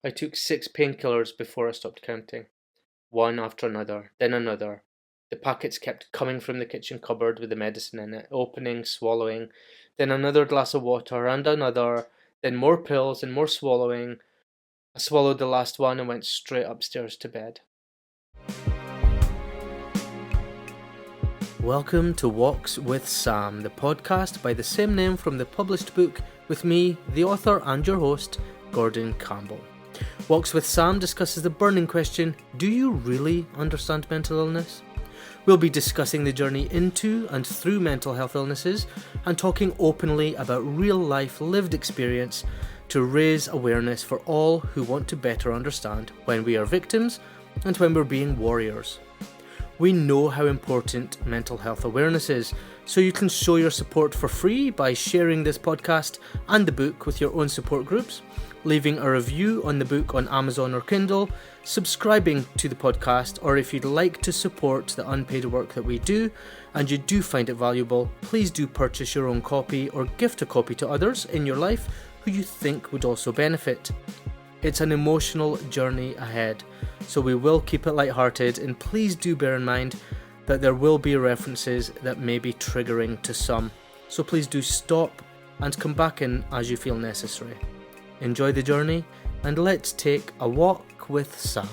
I took 6 painkillers before I stopped counting. One after another, then another. The packets kept coming from the kitchen cupboard with the medicine in it, opening, swallowing, then another glass of water and another, then more pills and more swallowing. I swallowed the last one and went straight upstairs to bed. Welcome to Walks with Sam, the podcast by the same name from the published book with me, the author and your host, Gordon Campbell. Walks with Sam discusses the burning question, do you really understand mental illness? We'll be discussing the journey into and through mental health illnesses and talking openly about real-life lived experience to raise awareness for all who want to better understand when we are victims and when we're being warriors. We know how important mental health awareness is, so you can show your support for free by sharing this podcast and the book with your own support groups, leaving a review on the book on Amazon or Kindle, subscribing to the podcast, or if you'd like to support the unpaid work that we do and you do find it valuable, please do purchase your own copy or gift a copy to others in your life who you think would also benefit. It's an emotional journey ahead, so we will keep it lighthearted, and please do bear in mind that there will be references that may be triggering to some. So please do stop and come back in as you feel necessary. Enjoy the journey, and let's take a walk with Sam.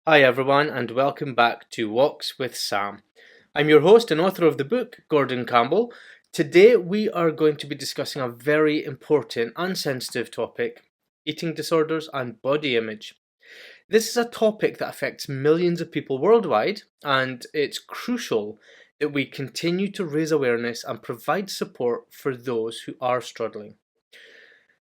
Hi everyone, and welcome back to Walks with Sam. I'm your host and author of the book, Gordon Campbell. Today we are going to be discussing a very important and sensitive topic, eating disorders and body image. This is a topic that affects millions of people worldwide, and it's crucial that we continue to raise awareness and provide support for those who are struggling.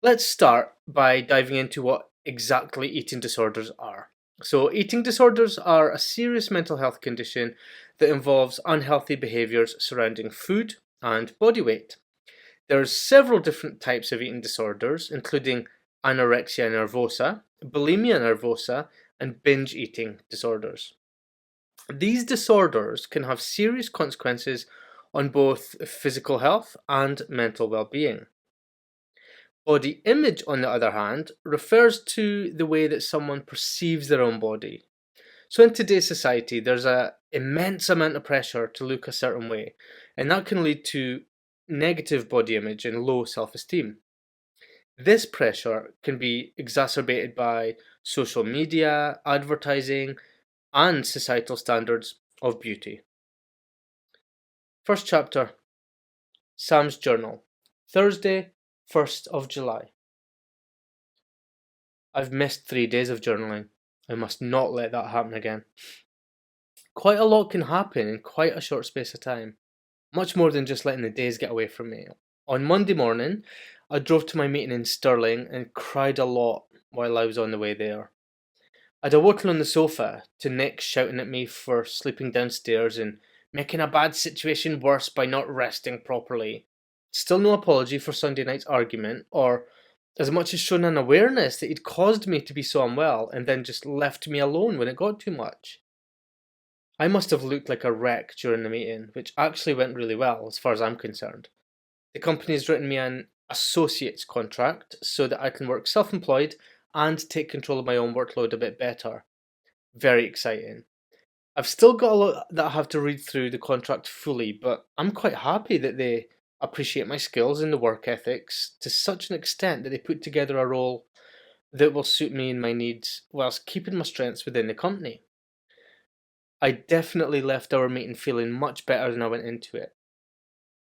Let's start by diving into what exactly eating disorders are. So, eating disorders are a serious mental health condition that involves unhealthy behaviours surrounding food and body weight. There's several different types of eating disorders, including anorexia nervosa, bulimia nervosa, and binge eating disorders. These disorders can have serious consequences on both physical health and mental well-being. Body image, on the other hand, refers to the way that someone perceives their own body. So in today's society, there's an immense amount of pressure to look a certain way, and that can lead to negative body image and low self-esteem. This pressure can be exacerbated by social media, advertising, and societal standards of beauty. First chapter, Sam's Journal, Thursday, 1st of July. I've missed 3 days of journaling. I must not let that happen again. Quite a lot can happen in quite a short space of time. Much more than just letting the days get away from me. On Monday morning, I drove to my meeting in Stirling and cried a lot while I was on the way there. I'd awoken on the sofa to Nick shouting at me for sleeping downstairs and making a bad situation worse by not resting properly. Still no apology for Sunday night's argument, or as much as showing an awareness that he'd caused me to be so unwell and then just left me alone when it got too much. I must have looked like a wreck during the meeting, which actually went really well as far as I'm concerned. The company has written me an associate's contract so that I can work self-employed and take control of my own workload a bit better. Very exciting. I've still got a lot that I have to read through the contract fully, but I'm quite happy that they appreciate my skills and the work ethics to such an extent that they put together a role that will suit me and my needs whilst keeping my strengths within the company. I definitely left our meeting feeling much better than I went into it.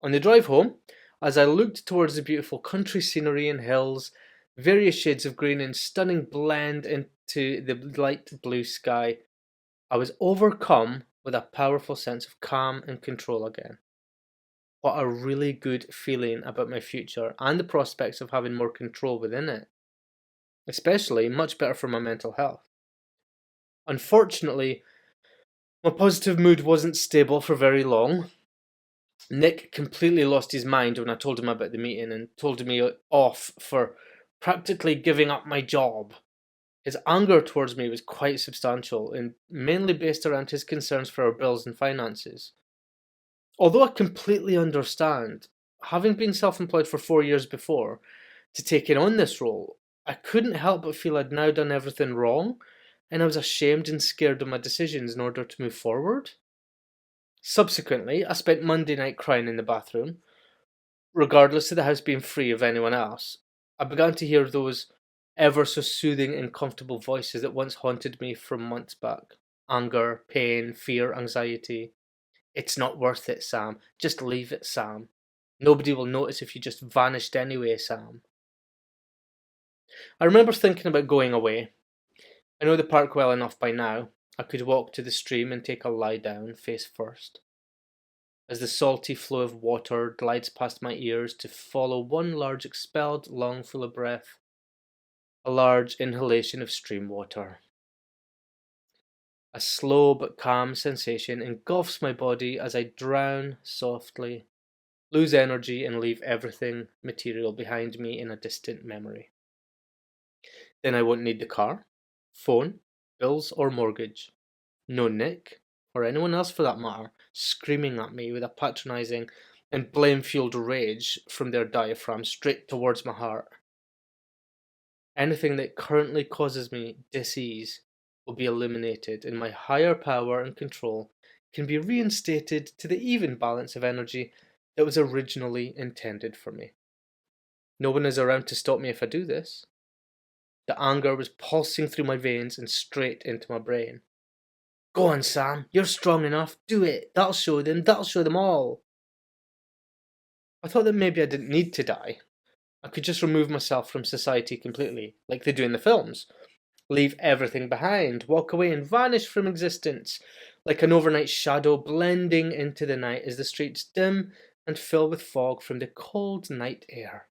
On the drive home, as I looked towards the beautiful country scenery and hills, various shades of green and stunning blend into the light blue sky, I was overcome with a powerful sense of calm and control again. What a really good feeling about my future and the prospects of having more control within it. Especially much better for my mental health. Unfortunately, my positive mood wasn't stable for very long. Nick completely lost his mind when I told him about the meeting and told me off for practically giving up my job. His anger towards me was quite substantial and mainly based around his concerns for our bills and finances. Although I completely understand, having been self-employed for 4 years before, to taking on this role, I couldn't help but feel I'd now done everything wrong, and I was ashamed and scared of my decisions in order to move forward. Subsequently, I spent Monday night crying in the bathroom. Regardless of the house being free of anyone else, I began to hear those ever so soothing and comfortable voices that once haunted me from months back. Anger, pain, fear, anxiety. It's not worth it, Sam. Just leave it, Sam. Nobody will notice if you just vanished anyway, Sam. I remember thinking about going away. I know the park well enough by now. I could walk to the stream and take a lie down, face first, as the salty flow of water glides past my ears to follow one large expelled lung full of breath, a large inhalation of stream water. A slow but calm sensation engulfs my body as I drown softly, lose energy, and leave everything material behind me in a distant memory. Then I won't need the car, phone, bills, or mortgage. No Nick, or anyone else for that matter, screaming at me with a patronising and blame-fueled rage from their diaphragm straight towards my heart. Anything that currently causes me dis-ease will be eliminated, and my higher power and control can be reinstated to the even balance of energy that was originally intended for me. No one is around to stop me if I do this. The anger was pulsing through my veins and straight into my brain. Go on, Sam, you're strong enough, do it, that'll show them all. I thought that maybe I didn't need to die. I could just remove myself from society completely, like they do in the films. Leave everything behind, walk away and vanish from existence, like an overnight shadow blending into the night as the streets dim and fill with fog from the cold night air.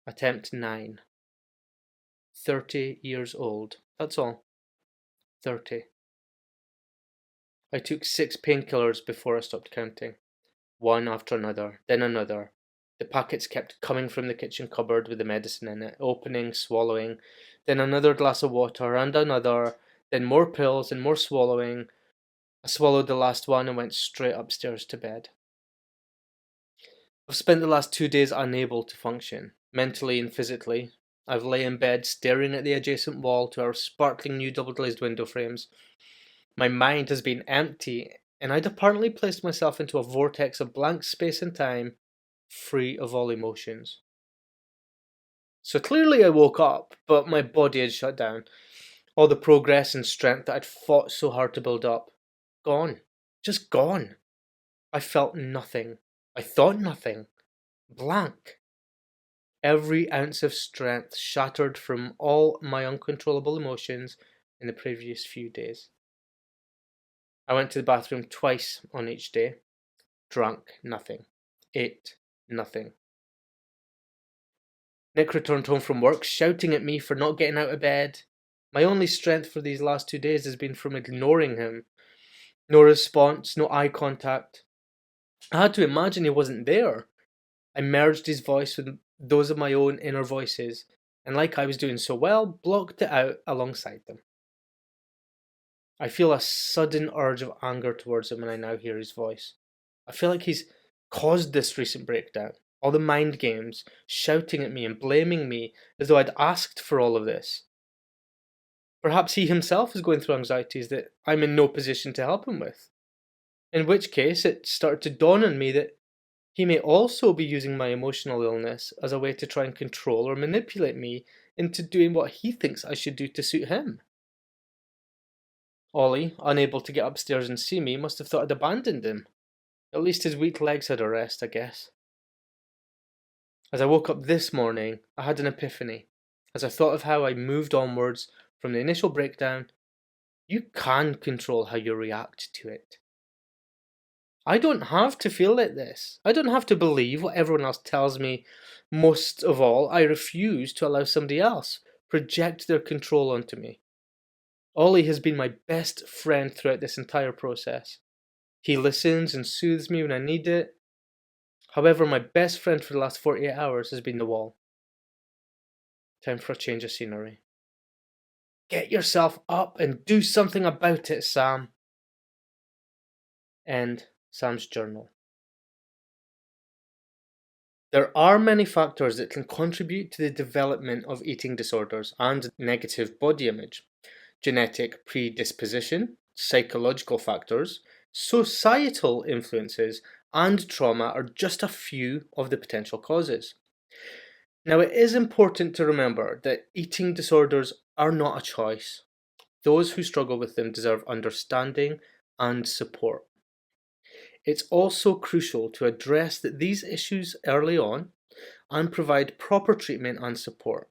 Attempt 9. 30 years old. That's all. 30. I took 6 painkillers before I stopped counting. One after another, then another. The packets kept coming from the kitchen cupboard with the medicine in it, opening, swallowing, then another glass of water and another, then more pills and more swallowing. I swallowed the last one and went straight upstairs to bed. I've spent the last 2 days unable to function, mentally and physically. I've lay in bed staring at the adjacent wall to our sparkling new double-glazed window frames. My mind has been empty, and I'd apparently placed myself into a vortex of blank space and time, free of all emotions. So clearly I woke up, but my body had shut down. All the progress and strength that I'd fought so hard to build up, gone. Just gone. I felt nothing. I thought nothing. Blank. Every ounce of strength shattered from all my uncontrollable emotions in the previous few days. I went to the bathroom twice on each day. Drank nothing. Ate nothing. Nick returned home from work, shouting at me for not getting out of bed. My only strength for these last 2 days has been from ignoring him. No response, no eye contact. I had to imagine he wasn't there. I merged his voice with those of my own inner voices, and like I was doing so well, blocked it out alongside them. I feel a sudden urge of anger towards him when I now hear his voice. I feel like he's caused this recent breakdown. All the mind games, shouting at me and blaming me as though I'd asked for all of this. Perhaps he himself is going through anxieties that I'm in no position to help him with. In which case, it started to dawn on me that he may also be using my emotional illness as a way to try and control or manipulate me into doing what he thinks I should do to suit him. Ollie, unable to get upstairs and see me, must have thought I'd abandoned him. At least his weak legs had a rest, I guess. As I woke up this morning, I had an epiphany. As I thought of how I moved onwards from the initial breakdown, you can control how you react to it. I don't have to feel like this. I don't have to believe what everyone else tells me. Most of all, I refuse to allow somebody else project their control onto me. Ollie has been my best friend throughout this entire process. He listens and soothes me when I need it. However, my best friend for the last 48 hours has been the wall. Time for a change of scenery. Get yourself up and do something about it, Sam. End Sam's journal. There are many factors that can contribute to the development of eating disorders and negative body image. Genetic predisposition, psychological factors, societal influences, and trauma are just a few of the potential causes. Now, it is important to remember that eating disorders are not a choice. Those who struggle with them deserve understanding and support. It's also crucial to address these issues early on and provide proper treatment and support.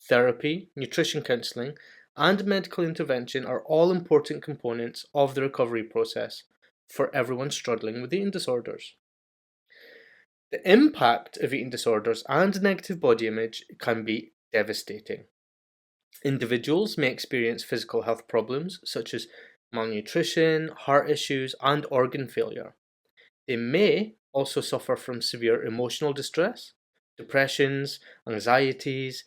Therapy, nutrition counselling, and medical intervention are all important components of the recovery process for everyone struggling with eating disorders. The impact of eating disorders and negative body image can be devastating. Individuals may experience physical health problems such as malnutrition, heart issues, and organ failure. They may also suffer from severe emotional distress, depressions, anxieties.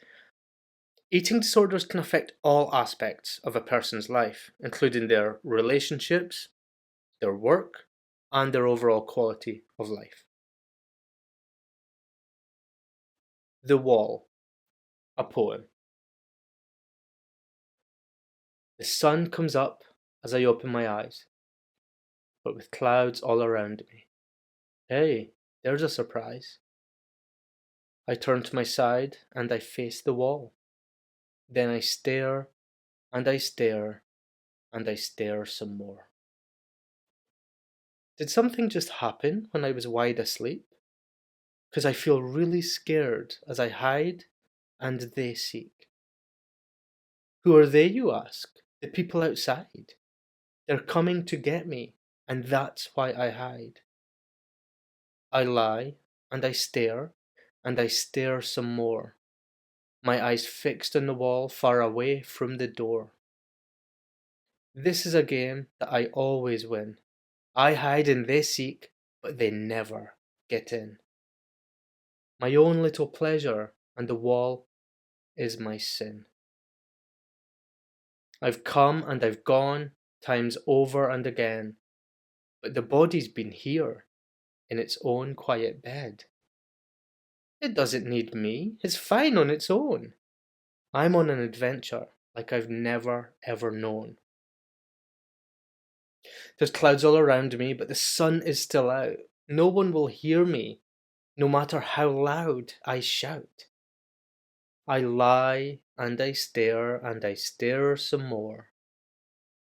Eating disorders can affect all aspects of a person's life, including their relationships, their work, and their overall quality of life. The Wall, a poem. The sun comes up as I open my eyes, but with clouds all around me. Hey, there's a surprise. I turn to my side and I face the wall. Then I stare and I stare and I stare some more. Did something just happen when I was wide asleep? Because I feel really scared as I hide and they seek. Who are they, you ask? The people outside. They're coming to get me, and that's why I hide. I lie and I stare some more, my eyes fixed on the wall far away from the door. This is a game that I always win. I hide and they seek, but they never get in. My own little pleasure, and the wall is my sin. I've come and I've gone, times over and again, but the body's been here, in its own quiet bed. It doesn't need me, it's fine on its own. I'm on an adventure like I've never ever known. There's clouds all around me, but the sun is still out. No one will hear me, no matter how loud I shout. I lie and I stare some more,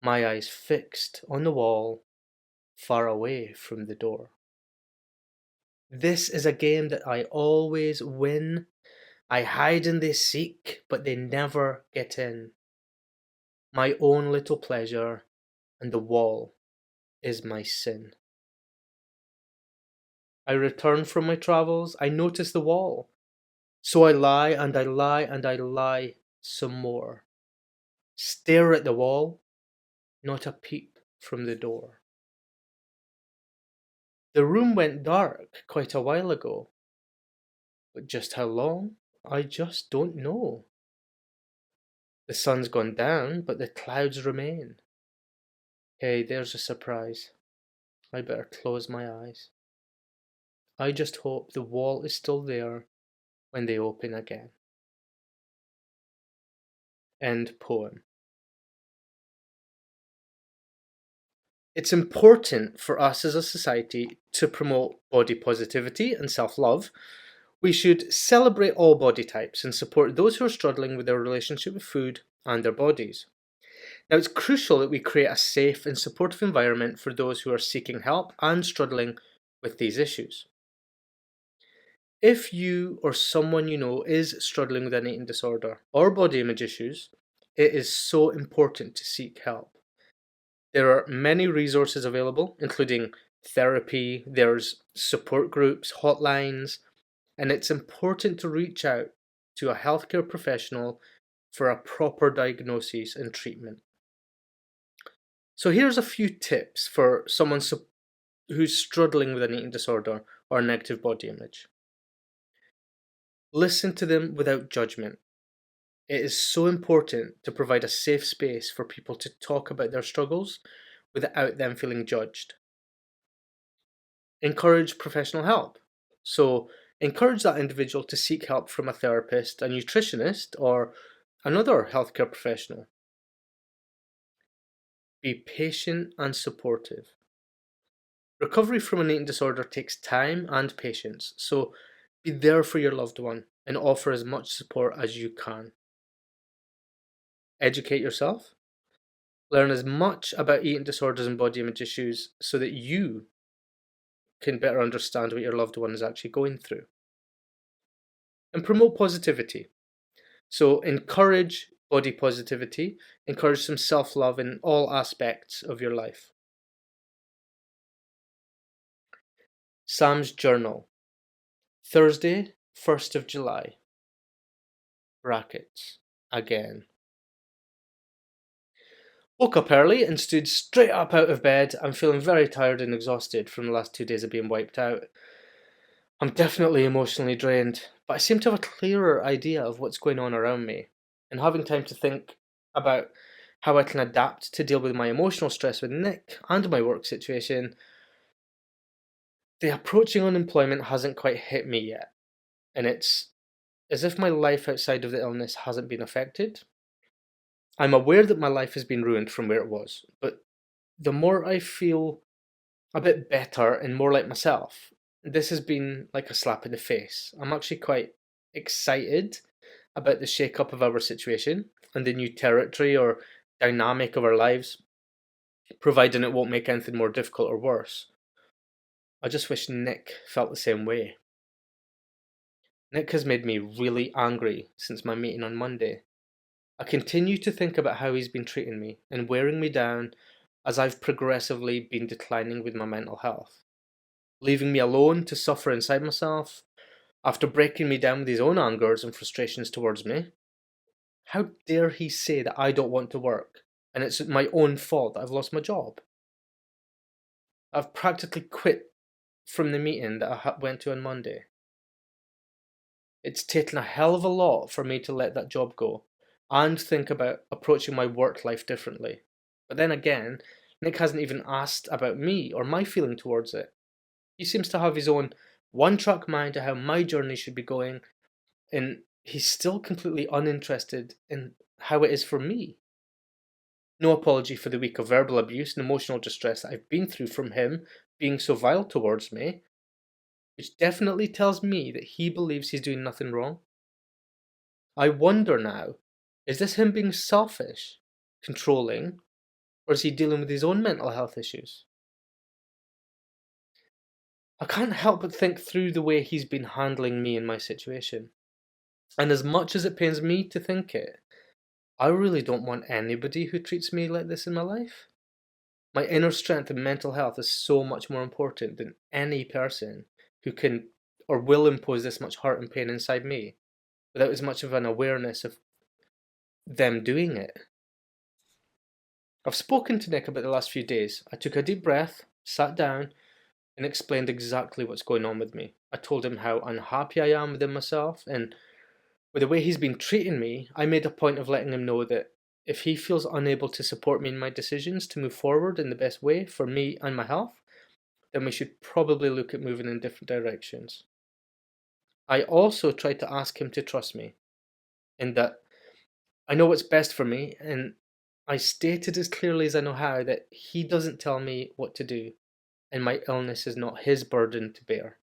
my eyes fixed on the wall, far away from the door. This is a game that I always win. I hide and they seek, but they never get in. My own little pleasure, and the wall is my sin. I return from my travels, I notice the wall. So I lie and I lie and I lie some more. Stare at the wall, not a peep from the door. The room went dark quite a while ago, but just how long, I just don't know. The sun's gone down, but the clouds remain. Hey, there's a surprise. I better close my eyes. I just hope the wall is still there when they open again. End poem. It's important for us as a society to promote body positivity and self-love. We should celebrate all body types and support those who are struggling with their relationship with food and their bodies. Now, it's crucial that we create a safe and supportive environment for those who are seeking help and struggling with these issues. If you or someone you know is struggling with an eating disorder or body image issues, it is so important to seek help. There are many resources available, including therapy, there's support groups, hotlines, and it's important to reach out to a healthcare professional for a proper diagnosis and treatment. So here's a few tips for someone who's struggling with an eating disorder or a negative body image. Listen to them without judgment. It is so important to provide a safe space for people to talk about their struggles without them feeling judged. Encourage professional help. So Encourage that individual to seek help from a therapist, a nutritionist, or another healthcare professional. Be patient and supportive. Recovery from an eating disorder takes time and patience, so be there for your loved one and offer as much support as you can. Educate yourself. Learn as much about eating disorders and body image issues so that you can better understand what your loved one is actually going through. And promote positivity. So encourage body positivity, encourage some self-love in all aspects of your life. Sam's journal. Thursday, 1st of July. Brackets. Again. Woke up early and stood straight up out of bed. I'm feeling very tired and exhausted from the last 2 days of being wiped out. I'm definitely emotionally drained, but I seem to have a clearer idea of what's going on around me, and having time to think about how I can adapt to deal with my emotional stress with Nick and my work situation. The approaching unemployment hasn't quite hit me yet, and it's as if my life outside of the illness hasn't been affected. I'm aware that my life has been ruined from where it was, but the more I feel a bit better and more like myself, this has been like a slap in the face. I'm actually quite excited about the shake-up of our situation and the new territory or dynamic of our lives, providing it won't make anything more difficult or worse. I just wish Nick felt the same way. Nick has made me really angry since my meeting on Monday. I continue to think about how he's been treating me and wearing me down as I've progressively been declining with my mental health, leaving me alone to suffer inside myself after breaking me down with his own angers and frustrations towards me. How dare he say that I don't want to work and it's my own fault that I've lost my job? I've practically quit from the meeting that I went to on Monday. It's taken a hell of a lot for me to let that job go and think about approaching my work life differently. But then again, Nick hasn't even asked about me or my feeling towards it. He seems to have his own one-track mind to how my journey should be going, and he's still completely uninterested in how it is for me. No apology for the week of verbal abuse and emotional distress that I've been through from him being so vile towards me, which definitely tells me that he believes he's doing nothing wrong. I wonder now, is this him being selfish, controlling, or is he dealing with his own mental health issues? I can't help but think through the way he's been handling me in my situation. And as much as it pains me to think it, I really don't want anybody who treats me like this in my life. My inner strength and mental health is so much more important than any person who can or will impose this much hurt and pain inside me without as much of an awareness of them doing it. I've spoken to Nick about the last few days. I took a deep breath, sat down, and explained exactly what's going on with me. I told him how unhappy I am within myself, and with the way he's been treating me, I made a point of letting him know that if he feels unable to support me in my decisions to move forward in the best way for me and my health, then we should probably look at moving in different directions. I also tried to ask him to trust me, in that I know what's best for me, and I stated as clearly as I know how that he doesn't tell me what to do, and my illness is not his burden to bear.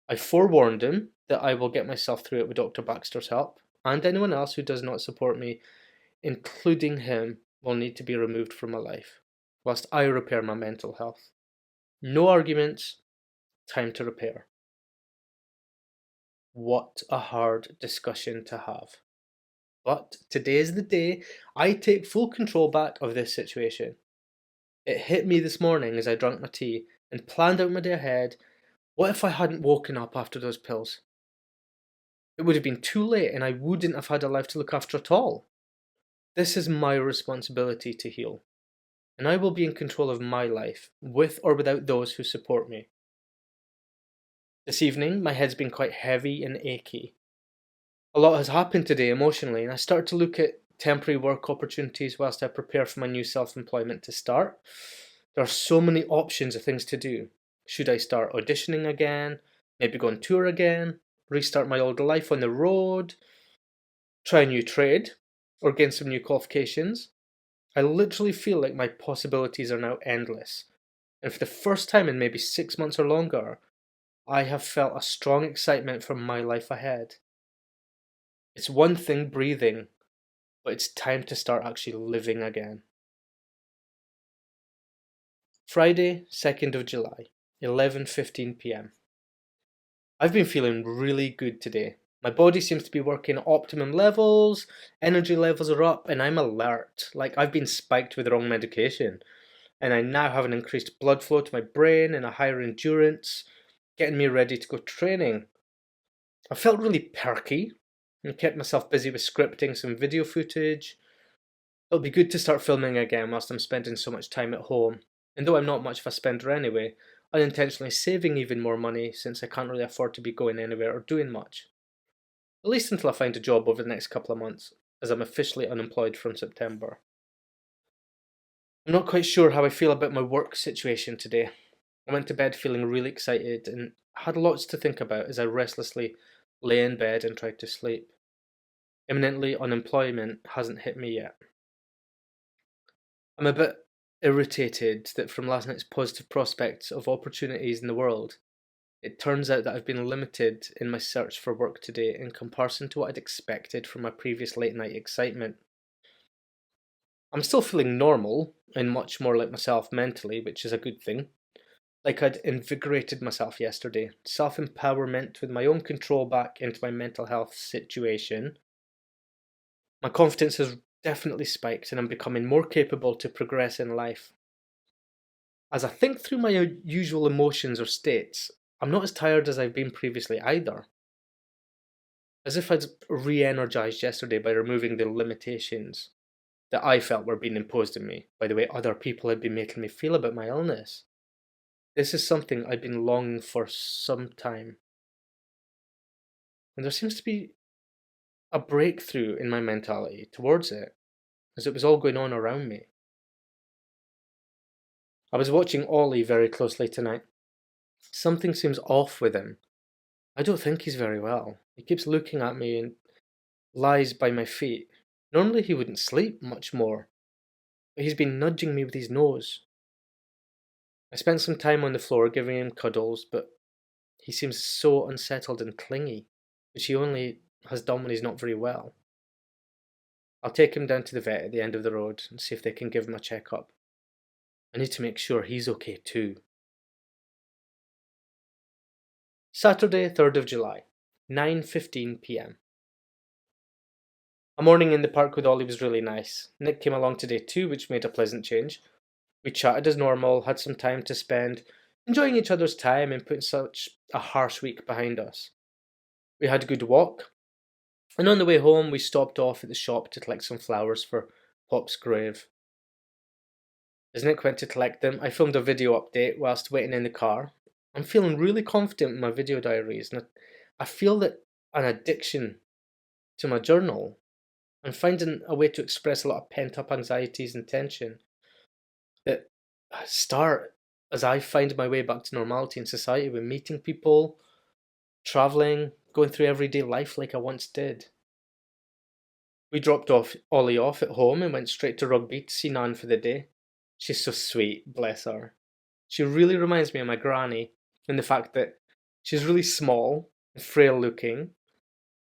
I forewarned him that I will get myself through it with Dr. Baxter's help, and anyone else who does not support me, including him, will need to be removed from my life, whilst I repair my mental health. No arguments, time to repair. What a hard discussion to have. But today is the day I take full control back of this situation. It hit me this morning as I drank my tea and planned out my day ahead. What if I hadn't woken up after those pills? It would have been too late and I wouldn't have had a life to look after at all. This is my responsibility to heal, and I will be in control of my life, with or without those who support me. This evening, my head's been quite heavy and achy. A lot has happened today emotionally, and I start to look at temporary work opportunities whilst I prepare for my new self-employment to start. There are so many options of things to do. Should I start auditioning again? maybe go on tour again, restart my old life on the road, try a new trade, or gain some new qualifications. I literally feel like my possibilities are now endless. And for the first time in maybe 6 months or longer, I have felt a strong excitement for my life ahead. It's one thing breathing, but it's time to start actually living again. Friday, 2nd of July, 11:15 p.m. I've been feeling really good today. My body seems to be working at optimum levels, energy levels are up, and I'm alert. Like I've been spiked with the wrong medication. And I now have an increased blood flow to my brain and a higher endurance, getting me ready to go training. I felt really perky and kept myself busy with scripting some video footage. It'll be good to start filming again whilst I'm spending so much time at home. And though I'm not much of a spender anyway, unintentionally saving even more money since I can't really afford to be going anywhere or doing much. At least until I find a job over the next couple of months, as I'm officially unemployed from September. I'm not quite sure how I feel about my work situation today. I went to bed feeling really excited and had lots to think about as I restlessly lay in bed and tried to sleep. Imminently, unemployment hasn't hit me yet. I'm a bit irritated that from last night's positive prospects of opportunities in the world, it turns out that I've been limited in my search for work today in comparison to what I'd expected from my previous late night excitement. I'm still feeling normal and much more like myself mentally, which is a good thing. Like I'd invigorated myself yesterday. Self-empowerment with my own control back into my mental health situation. My confidence has definitely spiked and I'm becoming more capable to progress in life. As I think through my usual emotions or states, I'm not as tired as I've been previously either. As if I'd re-energized yesterday by removing the limitations that I felt were being imposed on me by the way other people had been making me feel about my illness. This is something I've been longing for some time. And there seems to be a breakthrough in my mentality towards it, as it was all going on around me. I was watching Ollie very closely tonight. Something seems off with him. I don't think he's very well. He keeps looking at me and lies by my feet. Normally he wouldn't sleep much more, but he's been nudging me with his nose. I spent some time on the floor giving him cuddles, but he seems so unsettled and clingy, which he only has done when he's not very well. I'll take him down to the vet at the end of the road and see if they can give him a checkup. I need to make sure he's okay too. Saturday, 3rd of July, 9:15 p.m. A morning in the park with Ollie was really nice. Nick came along today too, which made a pleasant change. We chatted as normal, had some time to spend, enjoying each other's time and putting such a harsh week behind us. We had a good walk, and on the way home we stopped off at the shop to collect some flowers for Pop's grave. As Nick went to collect them, I filmed a video update whilst waiting in the car. I'm feeling really confident with my video diaries, and I feel that an addiction to my journal. I'm finding a way to express a lot of pent-up anxieties and tension that start as I find my way back to normality in society with meeting people, travelling, going through everyday life like I once did. We dropped Ollie off at home and went straight to rugby to see Nan for the day. She's so sweet, bless her. She really reminds me of my granny in the fact that she's really small and frail looking,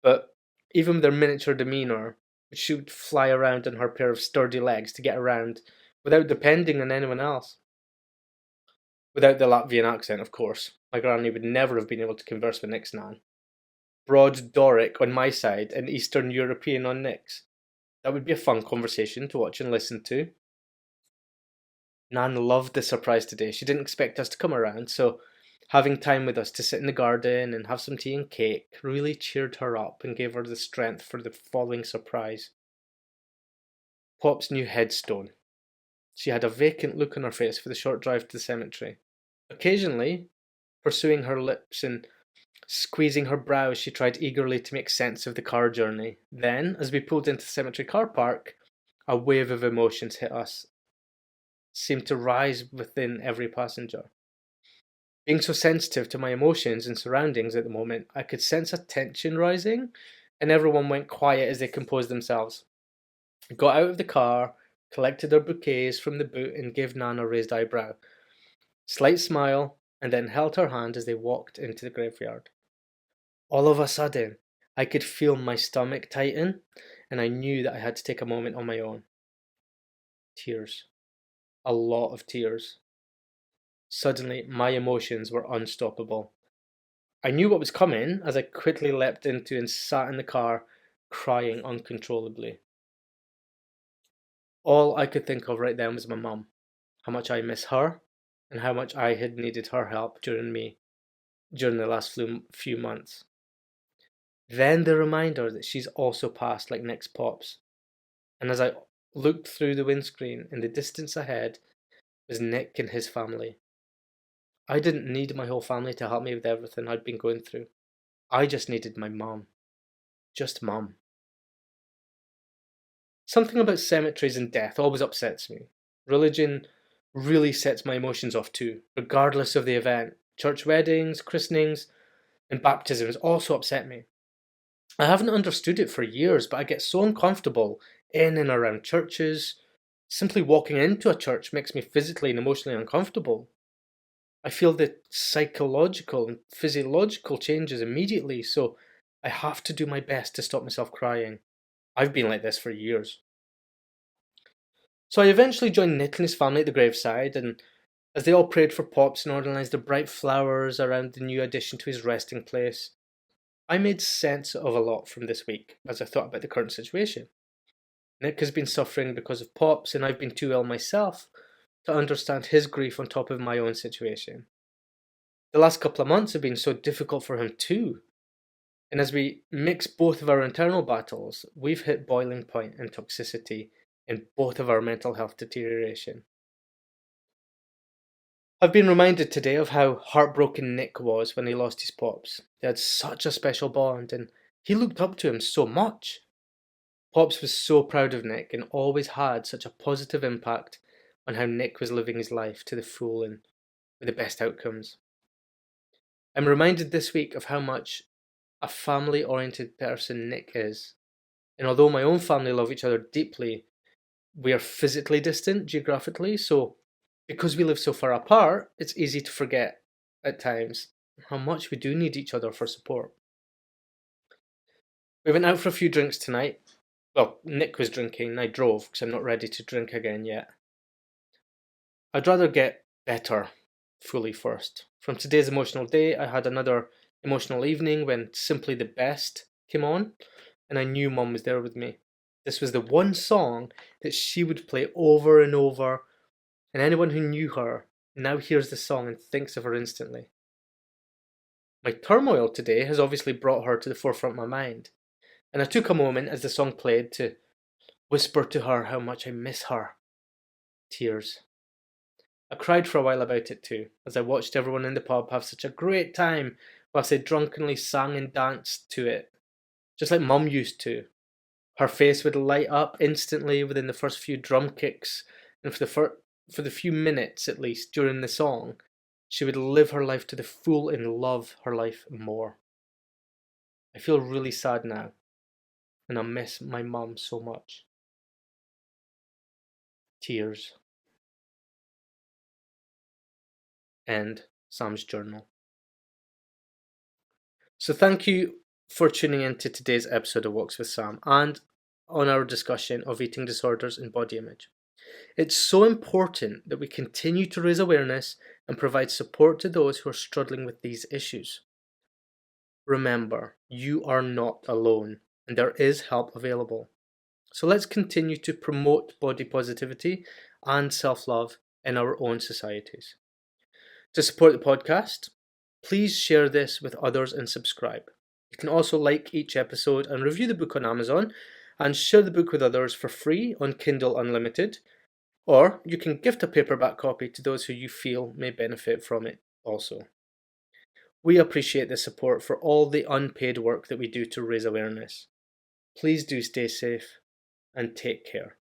but even with her miniature demeanour, she would fly around on her pair of sturdy legs to get around without depending on anyone else. Without the Latvian accent, of course. My granny would never have been able to converse with Nick's Nan. Broad Doric on my side and Eastern European on Nick's. That would be a fun conversation to watch and listen to. Nan loved the surprise today. She didn't expect us to come around, so having time with us to sit in the garden and have some tea and cake really cheered her up and gave her the strength for the following surprise. Pop's new headstone. She had a vacant look on her face for the short drive to the cemetery. Occasionally, pursuing her lips and squeezing her brows, she tried eagerly to make sense of the car journey. Then, as we pulled into the cemetery car park, a wave of emotions hit us, seemed to rise within every passenger. Being so sensitive to my emotions and surroundings at the moment, I could sense a tension rising, and everyone went quiet as they composed themselves. I got out of the car, collected their bouquets from the boot, and gave Nan a raised eyebrow, slight smile, and then held her hand as they walked into the graveyard. All of a sudden, I could feel my stomach tighten, and I knew that I had to take a moment on my own. Tears. A lot of tears. Suddenly, my emotions were unstoppable. I knew what was coming as I quickly leapt into and sat in the car, crying uncontrollably. All I could think of right then was my mum, how much I miss her, and how much I had needed her help during the last few months. Then the reminder that she's also passed like Nick's pops, and as I looked through the windscreen in the distance ahead was Nick and his family. I didn't need my whole family to help me with everything I'd been going through. I just needed my mum. Just mum. Something about cemeteries and death always upsets me. Religion really sets my emotions off too, regardless of the event. Church weddings, christenings, and baptisms also upset me. I haven't understood it for years, but I get so uncomfortable in and around churches. Simply walking into a church makes me physically and emotionally uncomfortable. I feel the psychological and physiological changes immediately, so I have to do my best to stop myself crying. I've been like this for years. So I eventually joined Nick and his family at the graveside, and as they all prayed for Pops and organised the bright flowers around the new addition to his resting place, I made sense of a lot from this week as I thought about the current situation. Nick has been suffering because of Pops, and I've been too ill myself to understand his grief on top of my own situation. The last couple of months have been so difficult for him too, and as we mix both of our internal battles, we've hit boiling point in toxicity in both of our mental health deterioration. I've been reminded today of how heartbroken Nick was when he lost his Pops. They had such a special bond, and he looked up to him so much. Pops was so proud of Nick and always had such a positive impact on how Nick was living his life to the full and with the best outcomes. I'm reminded this week of how much a family-oriented person Nick is. And although my own family love each other deeply, we are physically distant geographically, so because we live so far apart, it's easy to forget at times how much we do need each other for support. We went out for a few drinks tonight. Well, Nick was drinking, I drove because I'm not ready to drink again yet. I'd rather get better fully first. From today's emotional day, I had another emotional evening when Simply the Best came on, and I knew Mum was there with me. This was the one song that she would play over and over, and anyone who knew her now hears the song and thinks of her instantly. My turmoil today has obviously brought her to the forefront of my mind, and I took a moment as the song played to whisper to her how much I miss her. Tears. I cried for a while about it too, as I watched everyone in the pub have such a great time whilst they drunkenly sang and danced to it, just like Mum used to. Her face would light up instantly within the first few drum kicks, and for the few minutes at least during the song, she would live her life to the full and love her life more. I feel really sad now, and I miss my mum so much. Tears. End Sam's journal. So thank you for tuning in to today's episode of Walks with Sam and on our discussion of eating disorders and body image. It's so important that we continue to raise awareness and provide support to those who are struggling with these issues. Remember, you are not alone and there is help available. So let's continue to promote body positivity and self-love in our own societies. To support the podcast, please share this with others and subscribe. You can also like each episode and review the book on Amazon and share the book with others for free on Kindle Unlimited, or you can gift a paperback copy to those who you feel may benefit from it also. We appreciate the support for all the unpaid work that we do to raise awareness. Please do stay safe and take care.